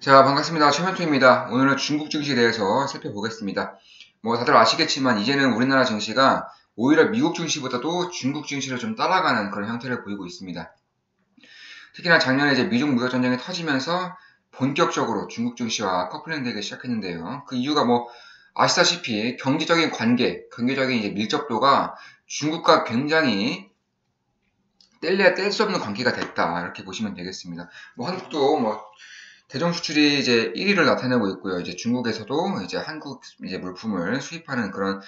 자, 반갑습니다. 최면토입니다. 오늘은 중국 증시에 대해서 살펴보겠습니다. 다들 아시겠지만 이제는 우리나라 증시가 오히려 미국 증시보다도 중국 증시를 좀 따라가는 그런 형태를 보이고 있습니다. 특히나 작년에 이제 미중 무역 전쟁이 터지면서 본격적으로 중국 증시와 커플링 되기 시작했는데요. 그 이유가 아시다시피 경제적인 관계, 경제적인 이제 밀접도가 중국과 굉장히 뗄래야 뗄 수 없는 관계가 됐다. 이렇게 보시면 되겠습니다. 한국도 대중 수출이 이제 1위를 나타내고 있고요. 이제 중국에서도 이제 한국 이제 물품을 수입하는 그런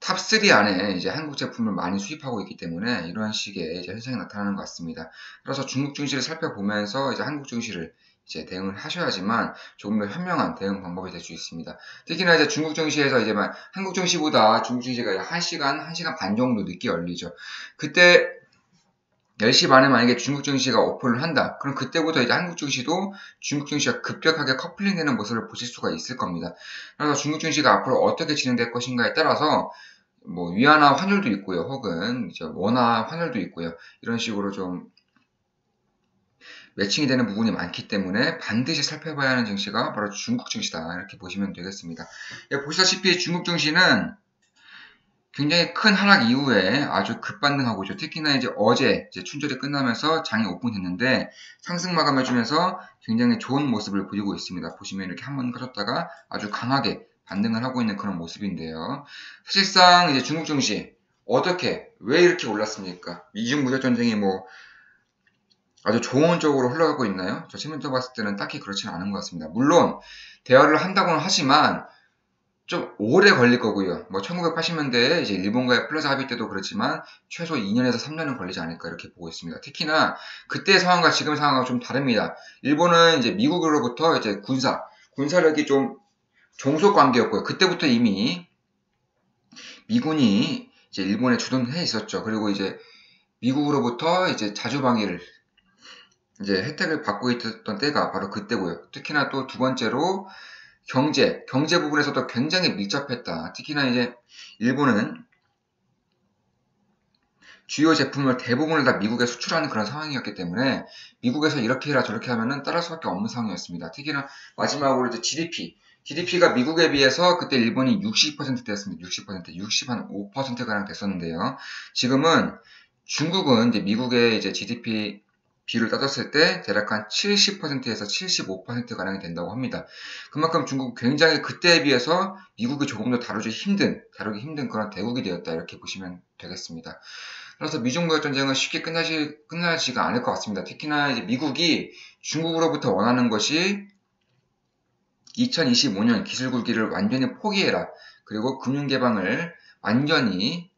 탑 3 안에 이제 한국 제품을 많이 수입하고 있기 때문에 이런 식의 이제 현상이 나타나는 것 같습니다. 그래서 중국 증시를 살펴보면서 이제 한국 증시를 이제 대응을 하셔야지만 조금 더 현명한 대응 방법이 될 수 있습니다. 특히나 이제 중국 증시에서 한국 증시보다 중국 증시가 1시간 반 정도 늦게 열리죠. 그때 10시 반에 만약에 중국 증시가 오픈을 한다. 그럼 그때부터 이제 한국 증시도 중국 증시가 급격하게 커플링되는 모습을 보실 수가 있을 겁니다. 그래서 중국 증시가 앞으로 어떻게 진행될 것인가에 따라서 위안화 환율도 있고요. 혹은 이제 원화 환율도 있고요. 이런 식으로 좀 매칭이 되는 부분이 많기 때문에 반드시 살펴봐야 하는 증시가 바로 중국 증시다. 이렇게 보시면 되겠습니다. 보시다시피 중국 증시는 굉장히 큰 하락 이후에 아주 급반등하고 있죠. 특히나 이제 어제 춘절이 끝나면서 장이 오픈됐는데 상승 마감해주면서 굉장히 좋은 모습을 보이고 있습니다. 보시면 이렇게 한번 꺼졌다가 아주 강하게 반등을 하고 있는 그런 모습인데요. 사실상 이제 중국 증시 왜 이렇게 올랐습니까? 미중 무역 전쟁이 아주 좋은 쪽으로 흘러가고 있나요? 저 측면에서 봤을 때는 딱히 그렇지는 않은 것 같습니다. 물론 대화를 한다고는 하지만 좀 오래 걸릴 거고요. 1980년대에 이제 일본과의 플라자 합의 때도 그렇지만 최소 2년에서 3년은 걸리지 않을까 이렇게 보고 있습니다. 특히나 그때 상황과 지금 상황과 좀 다릅니다. 일본은 이제 미국으로부터 이제 군사력이 좀 종속 관계였고요. 그때부터 이미 미군이 이제 일본에 주둔해 있었죠. 그리고 이제 미국으로부터 이제 자주방위를 이제 혜택을 받고 있었던 때가 바로 그때고요. 특히나 또 두 번째로 경제 부분에서도 굉장히 밀접했다. 특히나 이제 일본은 주요 제품을 대부분을 다 미국에 수출하는 그런 상황이었기 때문에 미국에서 이렇게 해라 저렇게 하면은 따를 수밖에 없는 상황이었습니다. 특히나 마지막으로 이제 GDP가 미국에 비해서 그때 일본이 60%대였습니다. 65%가량 됐었는데요. 지금은 중국은 이제 미국의 이제 GDP 비율을 따졌을 때 대략 한 70%에서 75%가량이 된다고 합니다. 그만큼 중국은 굉장히 그때에 비해서 미국이 조금 더 다루기 힘든 그런 대국이 되었다 이렇게 보시면 되겠습니다. 그래서 미중 무역 전쟁은 쉽게 끝나지가 않을 것 같습니다. 특히나 이제 미국이 중국으로부터 원하는 것이 2025년 기술 굴기를 완전히 포기해라. 그리고 금융 개방을 완전히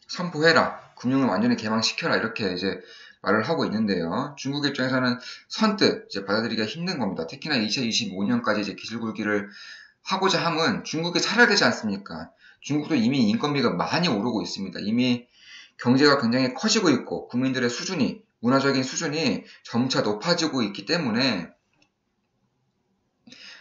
선포해라. 금융을 완전히 개방시켜라. 이렇게 이제 말을 하고 있는데요. 중국 입장에서는 선뜻 이제 받아들이기가 힘든 겁니다. 특히나 2025년까지 이제 기술 굴기를 하고자 함은 중국이 살아야 되지 않습니까? 중국도 이미 인건비가 많이 오르고 있습니다. 이미 경제가 굉장히 커지고 있고 국민들의 문화적인 수준이 점차 높아지고 있기 때문에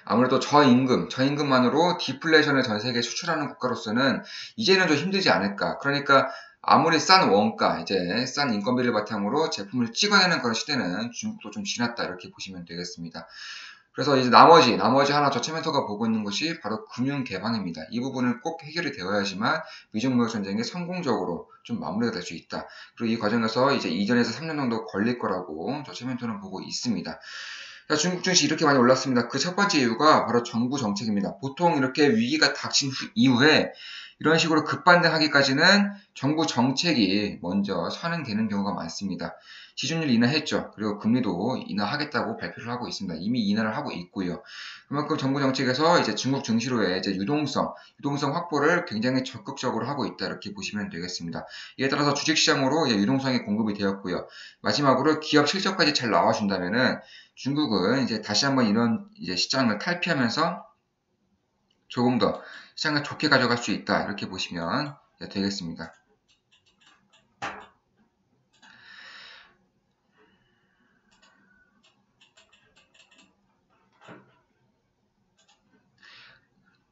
아무래도 저임금만으로 디플레이션을 전 세계에 수출하는 국가로서는 이제는 좀 힘들지 않을까. 그러니까 아무리 싼 원가, 이제 싼 인건비를 바탕으로 제품을 찍어내는 그런 시대는 중국도 좀 지났다 이렇게 보시면 되겠습니다. 그래서 이제 나머지 하나 저체면서가 보고 있는 것이 바로 금융 개방입니다. 이 부분은 꼭 해결이 되어야지만 미중 무역 전쟁이 성공적으로 좀 마무리가 될 수 있다. 그리고 이 과정에서 이제 2년에서 3년 정도 걸릴 거라고 저체면서는 보고 있습니다. 자, 중국 증시 이렇게 많이 올랐습니다. 그 첫 번째 이유가 바로 정부 정책입니다. 보통 이렇게 위기가 닥친 이후에 이런 식으로 급반등하기까지는 정부 정책이 먼저 선행되는 경우가 많습니다. 시중률 인하했죠. 그리고 금리도 인하하겠다고 발표를 하고 있습니다. 이미 인하를 하고 있고요. 그만큼 정부 정책에서 이제 중국 증시로의 이제 유동성 확보를 굉장히 적극적으로 하고 있다 이렇게 보시면 되겠습니다. 이에 따라서 주식시장으로 유동성이 공급이 되었고요. 마지막으로 기업 실적까지 잘 나와준다면은 중국은 이제 다시 한번 이런 이제 시장을 탈피하면서 조금 더 시장을 좋게 가져갈 수 있다 이렇게 보시면 되겠습니다.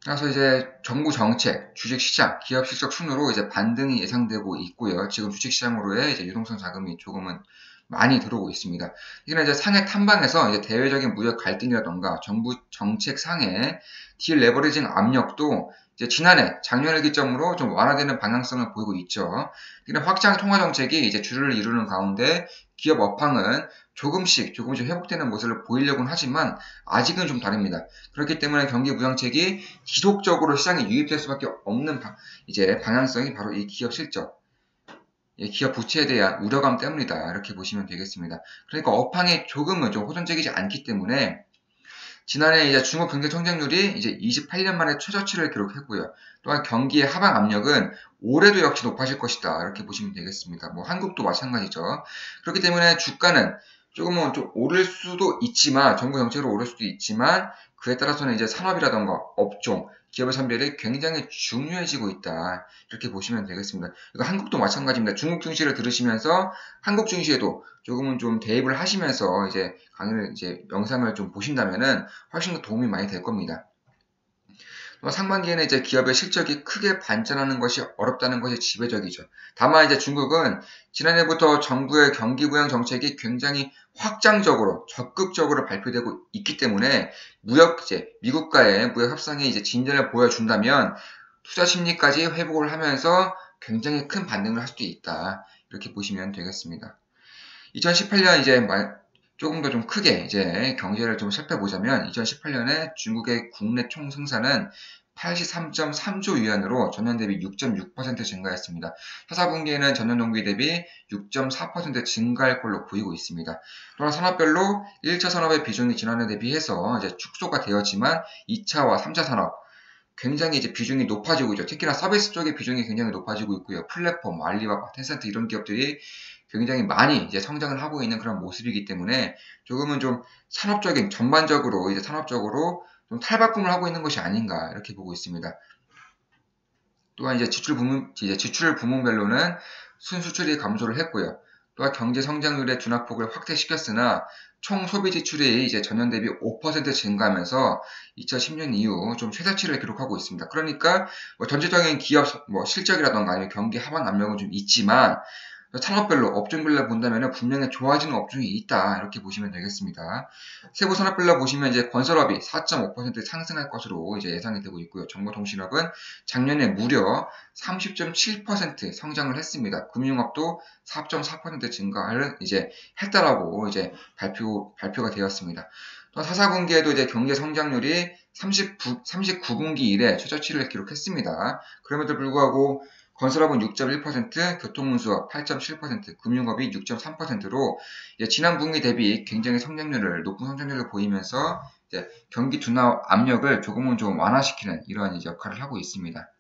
그래서 이제 정부 정책, 주식시장, 기업 실적 순으로 이제 반등이 예상되고 있고요. 지금 주식시장으로의 이제 유동성 자금이 조금은 많이 들어오고 있습니다. 특히나 이제 상해 탐방에서 이제 대외적인 무역 갈등이라던가 정부 정책 상해 딜 레버리징 압력도 이제 작년을 기점으로 좀 완화되는 방향성을 보이고 있죠. 특히나 확장 통화 정책이 이제 주를 이루는 가운데 기업 업황은 조금씩 회복되는 모습을 보이려고는 하지만 아직은 좀 다릅니다. 그렇기 때문에 경기 부양책이 지속적으로 시장에 유입될 수밖에 없는 이제 방향성이 바로 이 기업 실적, 기업 부채에 대한 우려감 때문이다. 이렇게 보시면 되겠습니다. 그러니까 업황이 조금은 좀 호전적이지 않기 때문에 지난해 이제 중국 경제 성장률이 이제 28년 만에 최저치를 기록했고요. 또한 경기의 하방 압력은 올해도 역시 높아질 것이다. 이렇게 보시면 되겠습니다. 뭐 한국도 마찬가지죠. 그렇기 때문에 주가는 조금은 좀 오를 수도 있지만 정부 정책으로 오를 수도 있지만 그에 따라서는 이제 산업이라던가 업종, 기업의 선별이 굉장히 중요해지고 있다. 이렇게 보시면 되겠습니다. 이거 한국도 마찬가지입니다. 중국 증시를 들으시면서 한국 증시에도 조금은 좀 대입을 하시면서 이제 강의를 이제 영상을 좀 보신다면은 훨씬 더 도움이 많이 될 겁니다. 상반기에는 이제 기업의 실적이 크게 반전하는 것이 어렵다는 것이 지배적이죠. 다만 이제 중국은 지난해부터 정부의 경기 부양 정책이 굉장히 확장적으로 적극적으로 발표되고 있기 때문에 미국과의 무역 협상이 이제 진전을 보여준다면 투자 심리까지 회복을 하면서 굉장히 큰 반등을 할 수도 있다. 이렇게 보시면 되겠습니다. 2018년 이제 조금 더 좀 크게 이제 경제를 좀 살펴보자면 2018년에 중국의 국내 총 생산은 83.3조 위안으로 전년 대비 6.6% 증가했습니다. 4분기에는 전년 동기 대비 6.4% 증가할 걸로 보이고 있습니다. 또한 산업별로 1차 산업의 비중이 지난해 대비해서 이제 축소가 되었지만 2차와 3차 산업 굉장히 이제 비중이 높아지고 있죠. 특히나 서비스 쪽의 비중이 굉장히 높아지고 있고요. 플랫폼, 알리바바, 텐센트 이런 기업들이 굉장히 많이 이제 성장을 하고 있는 그런 모습이기 때문에 조금은 좀 전반적으로 이제 산업적으로 좀 탈바꿈을 하고 있는 것이 아닌가 이렇게 보고 있습니다. 또한 이제 지출 부문별로는 순수출이 감소를 했고요. 또한 경제 성장률의 둔화폭을 확대시켰으나 총 소비 지출이 이제 전년 대비 5% 증가하면서 2010년 이후 좀 최저치를 기록하고 있습니다. 그러니까 전체적인 기업 실적이라던가 아니면 경기 하방 압력은 좀 있지만 산업별로 업종별로 본다면 분명히 좋아지는 업종이 있다 이렇게 보시면 되겠습니다. 세부 산업별로 보시면 이제 건설업이 4.5% 상승할 것으로 이제 예상이 되고 있고요. 정보통신업은 작년에 무려 30.7% 성장을 했습니다. 금융업도 4.4% 증가를 이제 했다라고 이제 발표가 되었습니다. 또 4분기에도 이제 경제 성장률이 39분기 이래 최저치를 기록했습니다. 그럼에도 불구하고 건설업은 6.1%, 교통운수업 8.7%, 금융업이 6.3%로 지난 분기 대비 굉장히 높은 성장률을 보이면서 이제 경기 둔화 압력을 조금은 좀 완화시키는 이러한 이제 역할을 하고 있습니다.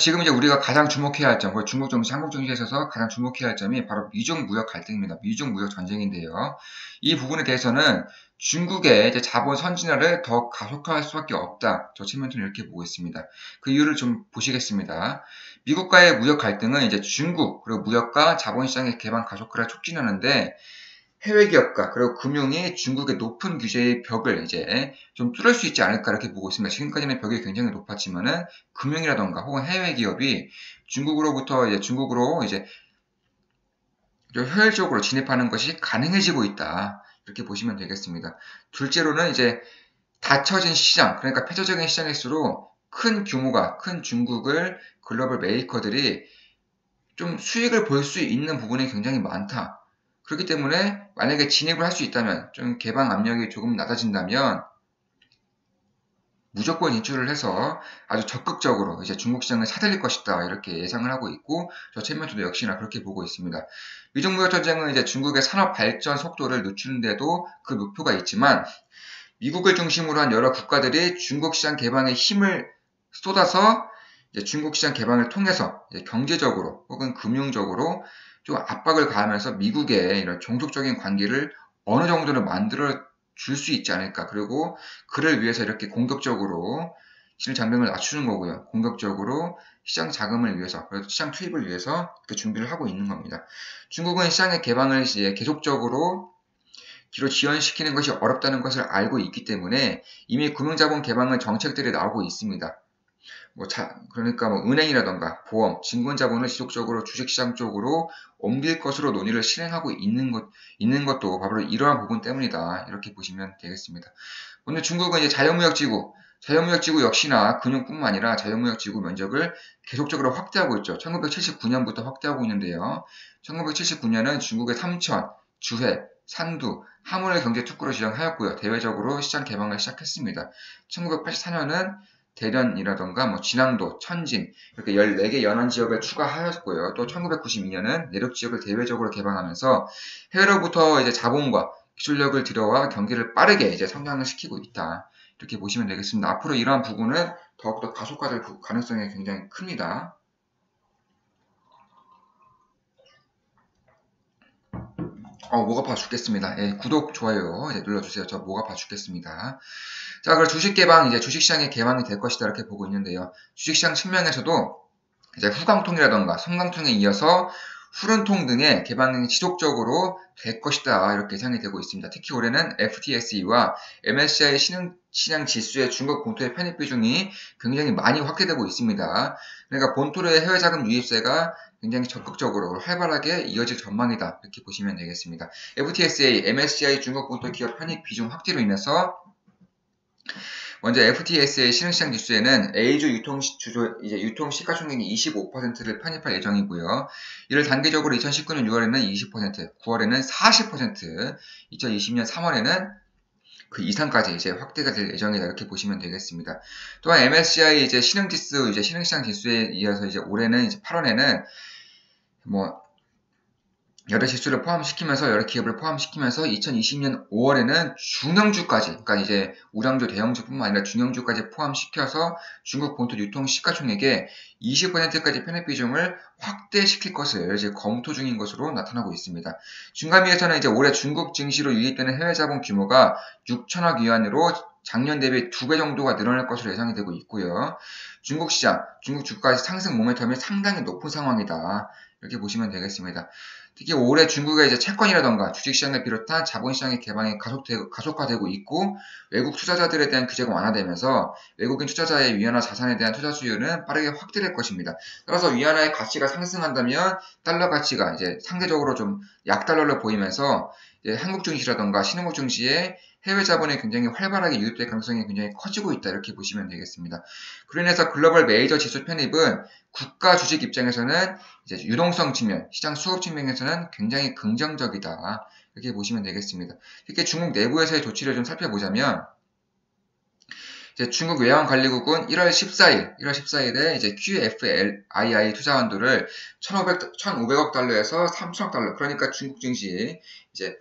지금 이제 우리가 가장 주목해야 할 점, 중국 정치, 한국 정치에 있어서 가장 주목해야 할 점이 바로 미중 무역 갈등입니다. 미중 무역 전쟁인데요. 이 부분에 대해서는 중국의 이제 자본 선진화를 더 가속화할 수밖에 없다. 저 측면에서는 이렇게 보고 있습니다. 그 이유를 좀 보시겠습니다. 미국과의 무역 갈등은 이제 중국 그리고 무역과 자본시장의 개방 가속화를 촉진하는데 해외 기업가 그리고 금융이 중국의 높은 규제의 벽을 이제 좀 뚫을 수 있지 않을까 이렇게 보고 있습니다. 지금까지는 벽이 굉장히 높았지만은 금융이라던가 혹은 해외 기업이 중국으로 이제 효율적으로 진입하는 것이 가능해지고 있다. 이렇게 보시면 되겠습니다. 둘째로는 이제 닫혀진 시장, 그러니까 폐쇄적인 시장일수록 큰 중국을 글로벌 메이커들이 좀 수익을 볼 수 있는 부분이 굉장히 많다. 그렇기 때문에 만약에 진입을 할 수 있다면 좀 개방 압력이 조금 낮아진다면 무조건 인출을 해서 아주 적극적으로 이제 중국 시장을 사들일 것이다 이렇게 예상을 하고 있고 저 측면에서도 역시나 그렇게 보고 있습니다. 미중 무역 전쟁은 이제 중국의 산업 발전 속도를 늦추는데도 그 목표가 있지만 미국을 중심으로 한 여러 국가들이 중국 시장 개방에 힘을 쏟아서 이제 중국 시장 개방을 통해서 이제 경제적으로 혹은 금융적으로 좀 압박을 가하면서 미국의 이런 종속적인 관계를 어느 정도는 만들어 줄 수 있지 않을까. 그리고 그를 위해서 이렇게 공격적으로 시장 장벽을 낮추는 거고요. 공격적으로 시장 자금을 위해서, 시장 투입을 위해서 이렇게 준비를 하고 있는 겁니다. 중국은 시장의 개방을 이제 계속적으로 기로 지연시키는 것이 어렵다는 것을 알고 있기 때문에 이미 금융자본 개방의 정책들이 나오고 있습니다. 그러니까 은행이라던가 보험, 증권자본을 지속적으로 주식시장 쪽으로 옮길 것으로 논의를 실행하고 있는 것도 바로 이러한 부분 때문이다. 이렇게 보시면 되겠습니다. 오늘 중국은 이제 자유무역지구 역시나 금융뿐만 아니라 자유무역지구 면적을 계속적으로 확대하고 있죠. 1979년부터 확대하고 있는데요. 1979년은 중국의 삼천, 주해, 산두, 하문을 경제 특구로 지정하였고요. 대외적으로 시장 개방을 시작했습니다. 1984년은 대련이라던가 진앙도, 천진 이렇게 14개 연안 지역을 추가하였고요. 또 1992년은 내륙 지역을 대외적으로 개방하면서 해외로부터 이제 자본과 기술력을 들여와 경기를 빠르게 이제 성장을 시키고 있다. 이렇게 보시면 되겠습니다. 앞으로 이러한 부분은 더욱더 가속화될 가능성이 굉장히 큽니다. 목 아파 죽겠습니다. 예, 구독, 좋아요 이제 눌러주세요. 저 목 아파 죽겠습니다. 자, 그럼 주식 개방, 이제 주식시장의 개방이 될 것이다. 이렇게 보고 있는데요. 주식시장 측면에서도 이제 후강통이라던가 성강통에 이어서 푸른통 등의 개방이 지속적으로 될 것이다. 이렇게 예상이 되고 있습니다. 특히 올해는 FTSE와 MSCI 신흥시장 지수의 중국 본토의 편입 비중이 굉장히 많이 확대되고 있습니다. 그러니까 본토의 해외 자금 유입세가 굉장히 적극적으로 활발하게 이어질 전망이다. 이렇게 보시면 되겠습니다. FTSA, MSCI 중국 본토 기업 편입 비중 확대로 인해서 먼저 FTSA 신흥시장 지수에는 A주 유통 시가총액이 25%를 편입할 예정이고요. 이를 단기적으로 2019년 6월에는 20%, 9월에는 40%, 2020년 3월에는 그 이상까지 이제 확대가 될 예정이다. 이렇게 보시면 되겠습니다. 또한 MSCI 이제 신흥지수, 신흥시장 지수에 이어서 이제 올해는 이제 8월에는 여러 지수를 포함시키면서 여러 기업을 포함시키면서 2020년 5월에는 중형주까지, 그러니까 이제 우량주, 대형주뿐만 아니라 중형주까지 포함시켜서 중국 본토 유통 시가총액의 20%까지 편입 비중을 확대시킬 것을 이제 검토 중인 것으로 나타나고 있습니다. 중간미에서는 이제 올해 중국 증시로 유입되는 해외 자본 규모가 6천억 위안으로 작년 대비 2배 정도가 늘어날 것으로 예상이 되고 있고요. 중국 시장, 중국 주가 상승 모멘텀이 상당히 높은 상황이다. 이렇게 보시면 되겠습니다. 특히 올해 중국의 이제 채권이라던가 주식시장을 비롯한 자본시장의 개방이 가속화되고 있고 외국 투자자들에 대한 규제가 완화되면서 외국인 투자자의 위안화 자산에 대한 투자 수요는 빠르게 확대될 것입니다. 따라서 위안화의 가치가 상승한다면 달러 가치가 이제 상대적으로 좀 약달러로 보이면서 이제 한국 증시라던가 신흥국 증시에 해외 자본이 굉장히 활발하게 유입될 가능성이 굉장히 커지고 있다. 이렇게 보시면 되겠습니다. 그로 인해서 글로벌 메이저 지수 편입은 국가 주식 입장에서는 이제 유동성 측면, 시장 수급 측면에서는 굉장히 긍정적이다. 이렇게 보시면 되겠습니다. 특히 중국 내부에서의 조치를 좀 살펴보자면 이제 중국 외환관리국은 1월 14일에 이제 QFLII 투자 한도를 1,500억 달러에서 3천억 달러, 그러니까 중국 증시 이제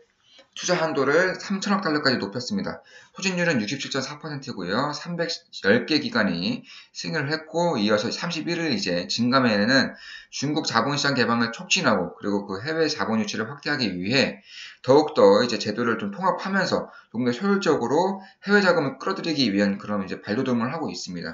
투자 한도를 3천억 달러까지 높였습니다. 소진율은 67.4%고요. 310개 기관이 승인을 했고 이어서 31일 이제 증감회에는 중국 자본시장 개방을 촉진하고 그리고 그 해외 자본 유치를 확대하기 위해 더욱더 이제 제도를 좀 통합하면서 좀 더 효율적으로 해외 자금을 끌어들이기 위한 그런 이제 발돋움을 하고 있습니다.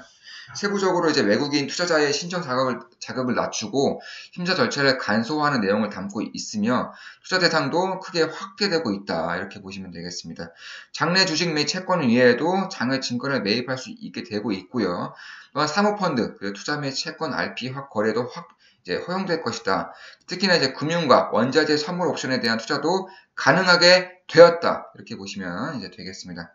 세부적으로 이제 외국인 투자자의 신청 자격을 낮추고 심사 절차를 간소화하는 내용을 담고 있으며 투자 대상도 크게 확대되고 있다. 이렇게 보시면 되겠습니다. 장내 주식 및 채권 외에도 장외 증권을 매입할 수 있게 되고 있고요. 또한 사모펀드, 그리고 투자 및 채권 RP 거래도 이제 허용될 것이다. 특히나 이제 금융과 원자재 선물 옵션에 대한 투자도 가능하게 되었다. 이렇게 보시면 이제 되겠습니다.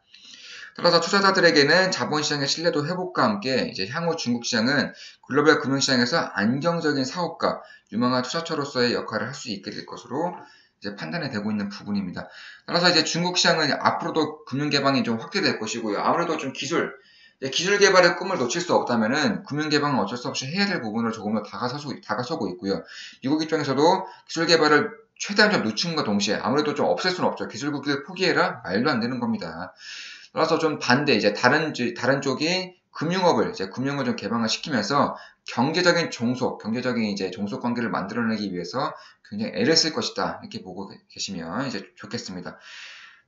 따라서 투자자들에게는 자본시장의 신뢰도 회복과 함께 이제 향후 중국 시장은 글로벌 금융시장에서 안정적인 사업가, 유망한 투자처로서의 역할을 할 수 있게 될 것으로 이제 판단이 되고 있는 부분입니다. 따라서 이제 중국 시장은 앞으로도 금융 개방이 좀 확대될 것이고요. 아무래도 좀 기술 개발의 꿈을 놓칠 수 없다면은 금융 개방은 어쩔 수 없이 해야 될 부분을 조금 더 다가서고 있고요. 미국 입장에서도 기술 개발을 최대한 좀 늦춘과 동시에 아무래도 좀 없앨 수는 없죠. 기술국을 포기해라? 말도 안 되는 겁니다. 따라서 좀 반대, 이제 다른 쪽이 금융을 좀 개방을 시키면서 경제적인 이제 종속 관계를 만들어내기 위해서 굉장히 애를 쓸 것이다. 이렇게 보고 계시면 이제 좋겠습니다.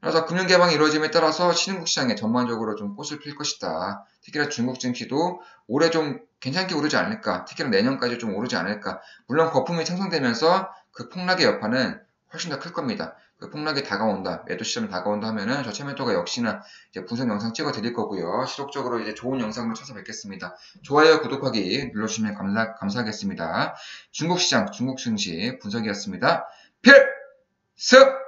그래서 금융 개방이 이루어짐에 따라서 신흥국 시장에 전반적으로 좀 꽃을 필 것이다. 특히나 중국 증시도 올해 좀 괜찮게 오르지 않을까. 특히나 내년까지 좀 오르지 않을까. 물론 거품이 생성되면서 그 폭락의 여파는 훨씬 더 클 겁니다. 그 폭락이 다가온다, 매도 시점이 다가온다 하면은 저 채매도가 역시나 이제 분석 영상 찍어 드릴 거고요. 지속적으로 이제 좋은 영상으로 찾아뵙겠습니다. 좋아요, 구독하기 눌러주시면 감사하겠습니다. 중국 시장, 중국 증시 분석이었습니다. 필승!